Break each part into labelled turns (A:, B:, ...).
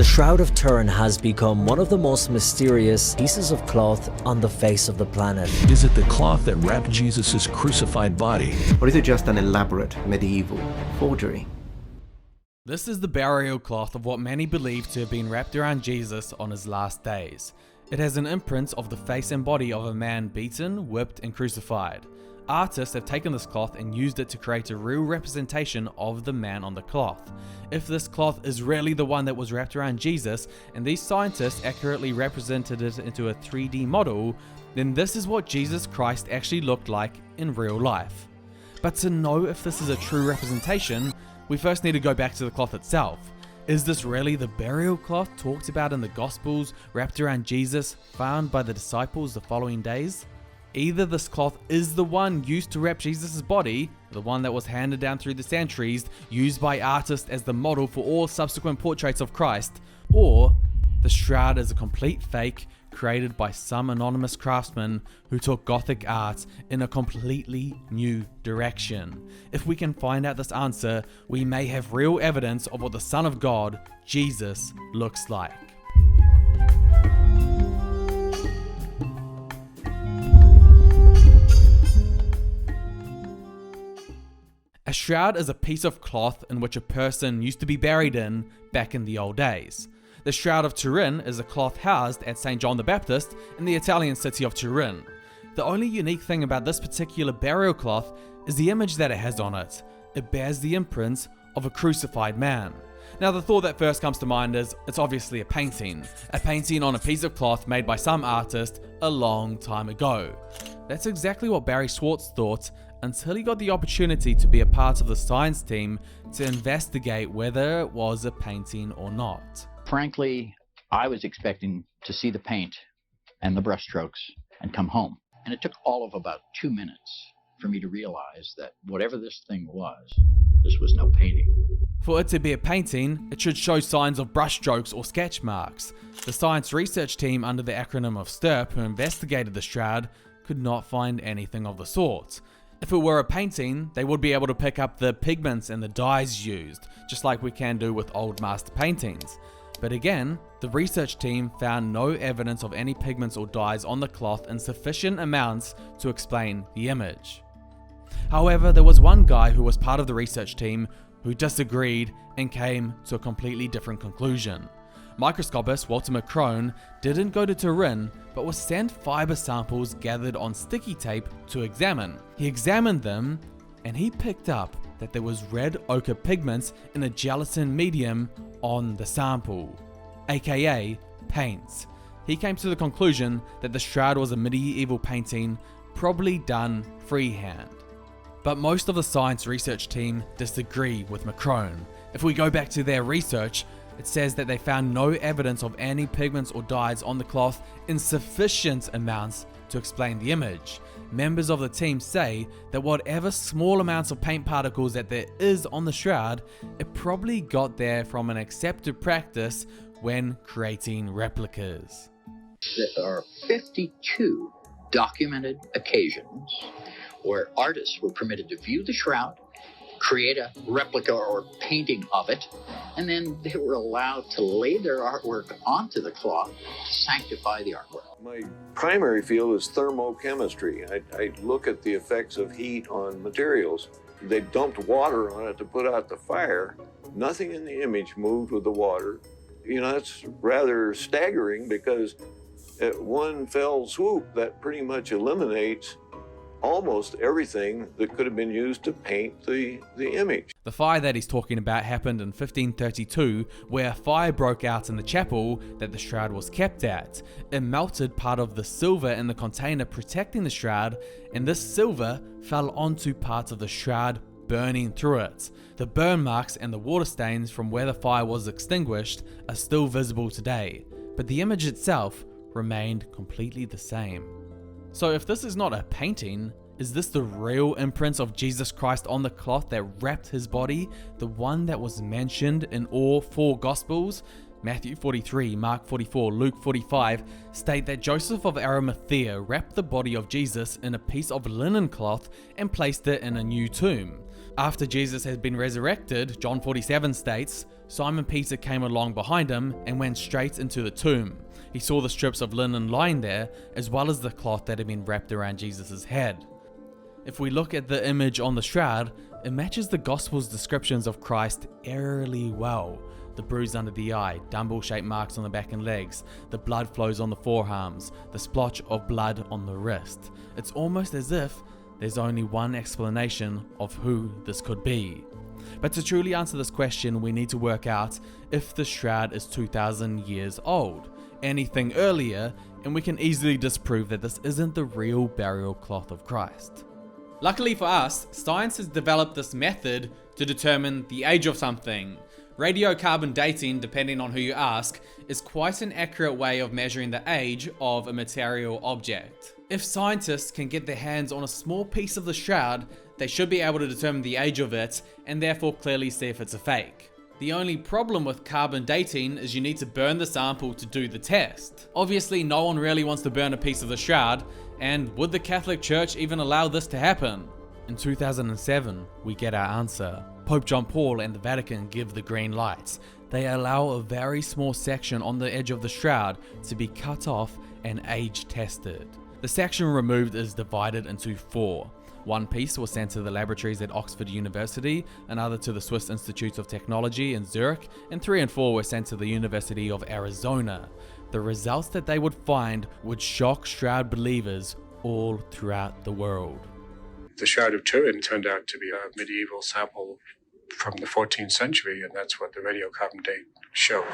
A: The Shroud of Turin has become one of the most mysterious pieces of cloth on the face of the planet.
B: Is it the cloth that wrapped Jesus' crucified body?
C: Or is it just an elaborate medieval forgery?
D: This is the burial cloth of what many believe to have been wrapped around Jesus on his last days. It has an imprint of the face and body of a man beaten, whipped, and crucified. Artists have taken this cloth and used it to create a real representation of the man on the cloth. If this cloth is really the one that was wrapped around Jesus, and these scientists accurately represented it into a 3D model, then this is what Jesus Christ actually looked like in real life. But to know if this is a true representation, we first need to go back to the cloth itself. Is this really the burial cloth talked about in the Gospels wrapped around Jesus, found by the disciples the following days? Either this cloth is the one used to wrap Jesus' body, the one that was handed down through the centuries, used by artists as the model for all subsequent portraits of Christ, or the shroud is a complete fake created by some anonymous craftsman who took Gothic art in a completely new direction. If we can find out this answer, we may have real evidence of what the Son of God, Jesus, looks like. A shroud is a piece of cloth in which a person used to be buried in back in the old days. The Shroud of Turin is a cloth housed at St. John the Baptist in the Italian city of Turin. The only unique thing about this particular burial cloth is the image that it has on it. It bears the imprint of a crucified man. Now the thought that first comes to mind is it's obviously a painting on a piece of cloth made by some artist a long time ago. That's exactly what Barry Schwartz thought until he got the opportunity to be a part of the science team to investigate whether it was a painting or not.
E: Frankly, I was expecting to see the paint and the brushstrokes and come home. And it took all of about 2 minutes for me to realize that whatever this thing was, this was no painting.
D: For it to be a painting, it should show signs of brushstrokes or sketch marks. The science research team under the acronym of STIRP who investigated the shroud could not find anything of the sort. If it were a painting, they would be able to pick up the pigments and the dyes used, just like we can do with old master paintings. But again, the research team found no evidence of any pigments or dyes on the cloth in sufficient amounts to explain the image. However, there was one guy who was part of the research team who disagreed and came to a completely different conclusion. Microscopist Walter McCrone didn't go to Turin, but was sent fiber samples gathered on sticky tape to examine. He examined them, and he picked up that there was red ochre pigments in a gelatin medium on the sample, aka paint. He came to the conclusion that the shroud was a medieval painting, probably done freehand. But most of the science research team disagree with McCrone. If we go back to their research, it says that they found no evidence of any pigments or dyes on the cloth in sufficient amounts to explain the image. Members of the team say that whatever small amounts of paint particles that there is on the shroud, it probably got there from an accepted practice when creating replicas.
E: There are 52 documented occasions where artists were permitted to view the shroud, create a replica or painting of it, and then they were allowed to lay their artwork onto the cloth to sanctify the artwork.
F: My primary field is thermochemistry. I look at the effects of heat on materials. They dumped water on it to put out the fire. Nothing in the image moved with the water. You know, that's rather staggering because at one fell swoop, that pretty much eliminates almost everything that could have been used to paint the image.
D: The fire that he's talking about happened in 1532, where a fire broke out in the chapel that the shroud was kept at. It melted part of the silver in the container protecting the shroud, and this silver fell onto parts of the shroud, burning through it. The burn marks and the water stains from where the fire was extinguished are still visible today, but the image itself remained completely the same. So if this is not a painting, is this the real imprint of Jesus Christ on the cloth that wrapped his body, the one that was mentioned in all 4 Gospels? Matthew 43, Mark 44, Luke 45 state that Joseph of Arimathea wrapped the body of Jesus in a piece of linen cloth and placed it in a new tomb. After Jesus had been resurrected, John 47 states, Simon Peter came along behind him and went straight into the tomb. He saw the strips of linen lying there, as well as the cloth that had been wrapped around Jesus' head. If we look at the image on the shroud, it matches the Gospel's descriptions of Christ eerily well. The bruise under the eye, dumbbell-shaped marks on the back and legs, the blood flows on the forearms, the splotch of blood on the wrist. It's almost as if there's only one explanation of who this could be. But to truly answer this question, we need to work out if the shroud is 2,000 years old. Anything earlier, and we can easily disprove that this isn't the real burial cloth of Christ.
G: Luckily for us, science has developed this method to determine the age of something. Radiocarbon dating, depending on who you ask, is quite an accurate way of measuring the age of a material object. If scientists can get their hands on a small piece of the shroud, they should be able to determine the age of it and therefore clearly see if it's a fake. The only problem with carbon dating is you need to burn the sample to do the test. Obviously, no one really wants to burn a piece of the shroud, and would the Catholic Church even allow this to happen?
D: In 2007, we get our answer. Pope John Paul and the Vatican give the green lights. They allow a very small section on the edge of the shroud to be cut off and age tested. The section removed is divided into 4. One piece was sent to the laboratories at Oxford University, another to the Swiss Institute of Technology in Zurich, and 3 and 4 were sent to the University of Arizona. The results that they would find would shock shroud believers all throughout the world.
H: The Shroud of Turin turned out to be a medieval sample from the 14th century, and that's what the radiocarbon date shows.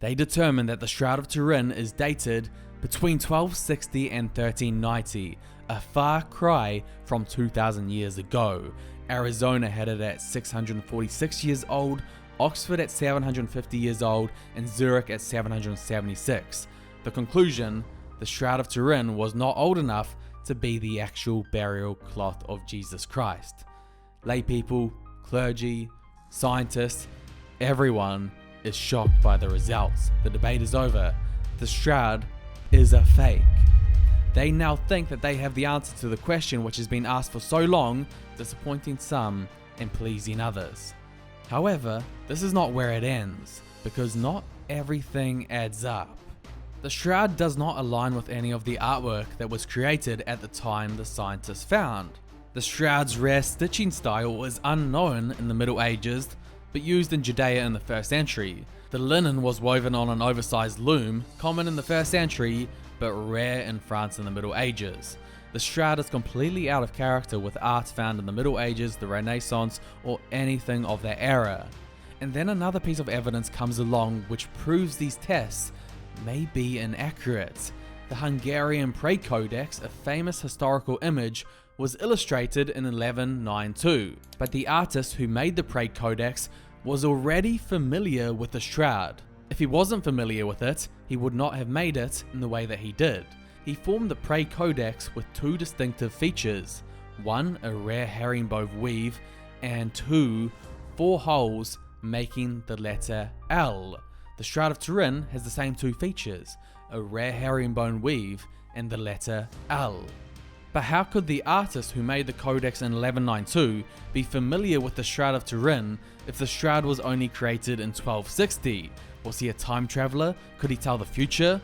D: They determined that the Shroud of Turin is dated between 1260 and 1390, a far cry from 2,000 years ago. Arizona had it at 646 years old, Oxford at 750 years old, and Zurich at 776. The conclusion, the Shroud of Turin was not old enough to be the actual burial cloth of Jesus Christ. Lay people, clergy, scientists, everyone is shocked by the results. The debate is over. The shroud is a fake. They now think that they have the answer to the question which has been asked for so long, disappointing some and pleasing others. However, this is not where it ends, because not everything adds up. The shroud does not align with any of the artwork that was created at the time the scientists found. The shroud's rare stitching style was unknown in the Middle Ages, but used in Judea in the 1st century. The linen was woven on an oversized loom, common in the 1st century, but rare in France in the Middle Ages. The shroud is completely out of character with art found in the Middle Ages, the Renaissance, or anything of that era. And then another piece of evidence comes along which proves these tests may be inaccurate. The Hungarian Prague Codex, a famous historical image, was illustrated in 1192, but the artist who made the Prague Codex was already familiar with the shroud. If he wasn't familiar with it, he would not have made it in the way that he did. He formed the Prague Codex with 2 distinctive features. 1, a rare herringbone weave, and 2, 4 holes making the letter L. The Shroud of Turin has the same 2 features, a rare herringbone weave and the letter L. But how could the artist who made the codex in 1192 be familiar with the Shroud of Turin if the shroud was only created in 1260? Was he a time traveler? Could he tell the future?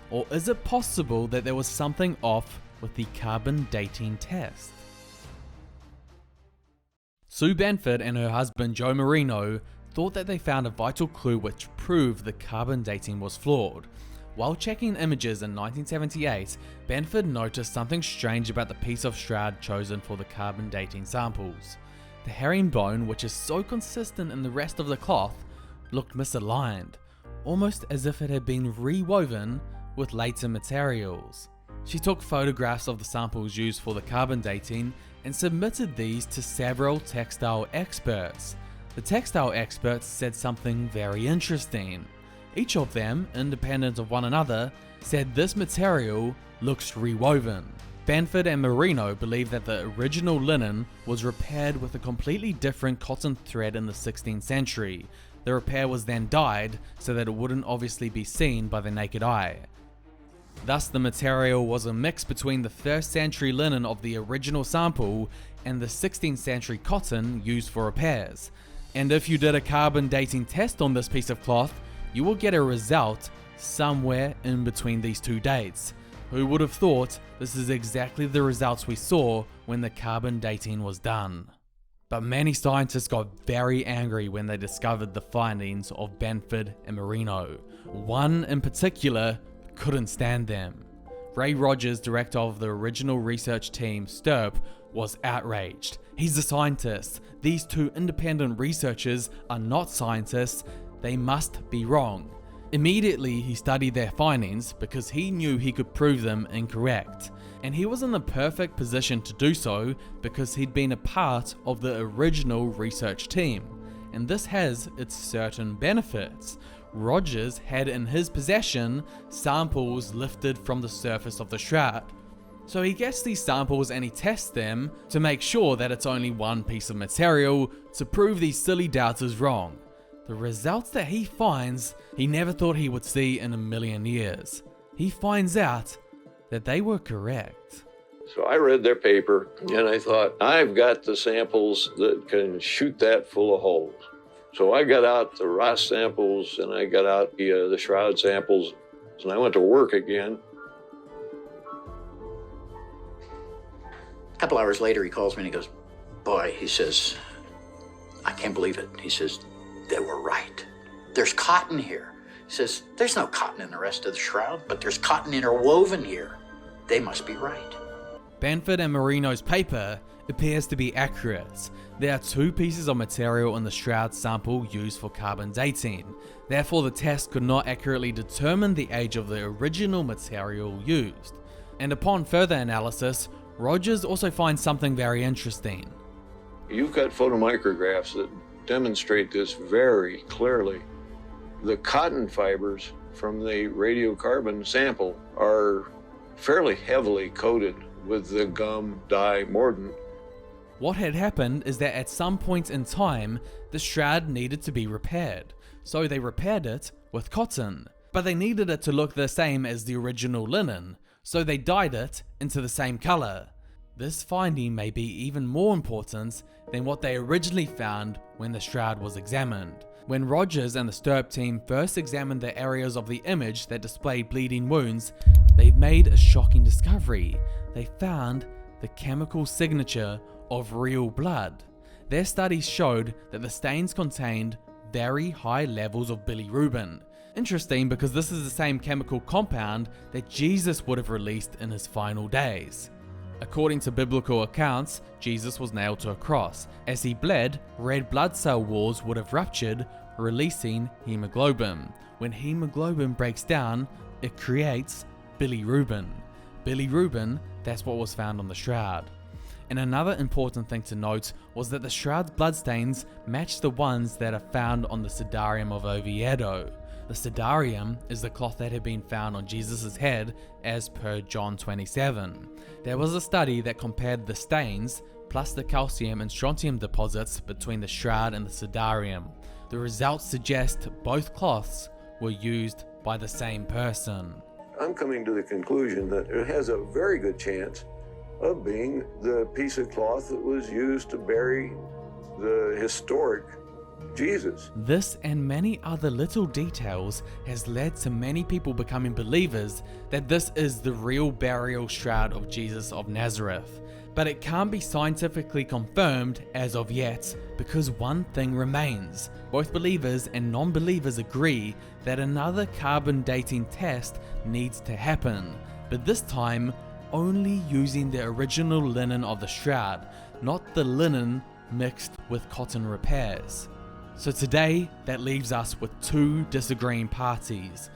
D: Or is it possible that there was something off with the carbon dating test? Sue Benford and her husband Joe Marino thought that they found a vital clue which proved the carbon dating was flawed. While checking images in 1978, Benford noticed something strange about the piece of shroud chosen for the carbon dating samples. The herringbone, which is so consistent in the rest of the cloth, looked misaligned, almost as if it had been rewoven with later materials. She took photographs of the samples used for the carbon dating and submitted these to several textile experts. The textile experts said something very interesting. Each of them, independent of one another, said this material looks rewoven. Benford and Marino believe that the original linen was repaired with a completely different cotton thread in the 16th century. The repair was then dyed so that it wouldn't obviously be seen by the naked eye. Thus the material was a mix between the 1st century linen of the original sample and the 16th century cotton used for repairs. And if you did a carbon dating test on this piece of cloth, you will get a result somewhere in between these two dates. Who would have thought this is exactly the results we saw when the carbon dating was done? But many scientists got very angry when they discovered the findings of Benford and Marino. One in particular couldn't stand them. Ray Rogers, director of the original research team STERP, was outraged. He's a scientist. These two independent researchers are not scientists. They must be wrong. Immediately, he studied their findings because he knew he could prove them incorrect. And he was in the perfect position to do so because he'd been a part of the original research team. And this has its certain benefits. Rogers had in his possession samples lifted from the surface of the shroud. So he gets these samples and he tests them to make sure that it's only one piece of material to prove these silly doubters wrong. The results that he finds, he never thought he would see in a million years. He finds out that they were correct.
F: So I read their paper and I thought, I've got the samples that can shoot that full of holes. So I got out the Ross samples and I got out the Shroud samples and I went to work again.
E: A couple hours later, he calls me and he goes, boy, he says, I can't believe it. He says, they were right. There's cotton here. He says, there's no cotton in the rest of the shroud, but there's cotton interwoven here. They must be right.
D: Benford and Marino's paper appears to be accurate. There are two pieces of material in the shroud sample used for carbon dating. Therefore, the test could not accurately determine the age of the original material used. And upon further analysis, Rogers also finds something very interesting.
F: You've got photomicrographs that demonstrate this very clearly. The cotton fibers from the radiocarbon sample are fairly heavily coated with the gum dye mordant.
D: What had happened is that at some point in time, the shroud needed to be repaired. So they repaired it with cotton. But they needed it to look the same as the original linen, so they dyed it into the same color. This finding may be even more important than what they originally found when the shroud was examined. When Rogers and the STERP team first examined the areas of the image that displayed bleeding wounds, they made a shocking discovery. They found the chemical signature of real blood. Their studies showed that the stains contained very high levels of bilirubin. Interesting, because this is the same chemical compound that Jesus would have released in his final days. According to biblical accounts, Jesus was nailed to a cross. As he bled, red blood cell walls would have ruptured, releasing hemoglobin. When hemoglobin breaks down, it creates bilirubin. Bilirubin, that's what was found on the shroud. And another important thing to note was that the shroud's bloodstains matched the ones that are found on the Sudarium of Oviedo. The Sudarium is the cloth that had been found on Jesus' head as per John 27. There was a study that compared the stains plus the calcium and strontium deposits between the shroud and the Sudarium. The results suggest both cloths were used by the same person.
F: I'm coming to the conclusion that it has a very good chance of being the piece of cloth that was used to bury the historic Jesus.
D: This and many other little details has led to many people becoming believers that this is the real burial shroud of Jesus of Nazareth. But it can't be scientifically confirmed as of yet, because one thing remains. Both believers and non-believers agree that another carbon dating test needs to happen, but this time only using the original linen of the shroud, not the linen mixed with cotton repairs. So today, that leaves us with two disagreeing parties.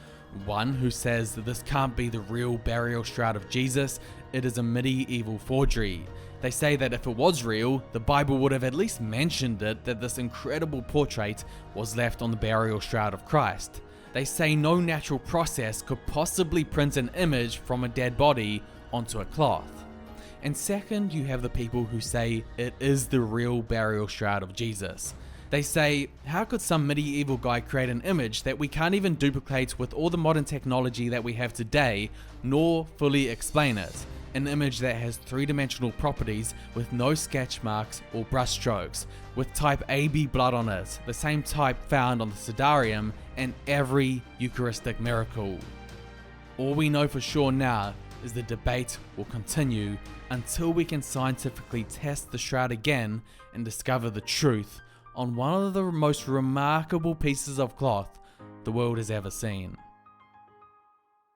D: One who says that this can't be the real burial shroud of Jesus, it is a medieval forgery. They say that if it was real, the Bible would have at least mentioned it, that this incredible portrait was left on the burial shroud of Christ. They say no natural process could possibly print an image from a dead body onto a cloth. And second, you have the people who say it is the real burial shroud of Jesus. They say, how could some medieval guy create an image that we can't even duplicate with all the modern technology that we have today, nor fully explain it? an image that has three-dimensional properties with no sketch marks or brush strokes, with type AB blood on it, the same type found on the Sidarium and every Eucharistic miracle. All we know for sure now is the debate will continue until we can scientifically test the shroud again and discover the truth on one of the most remarkable pieces of cloth the world has ever seen.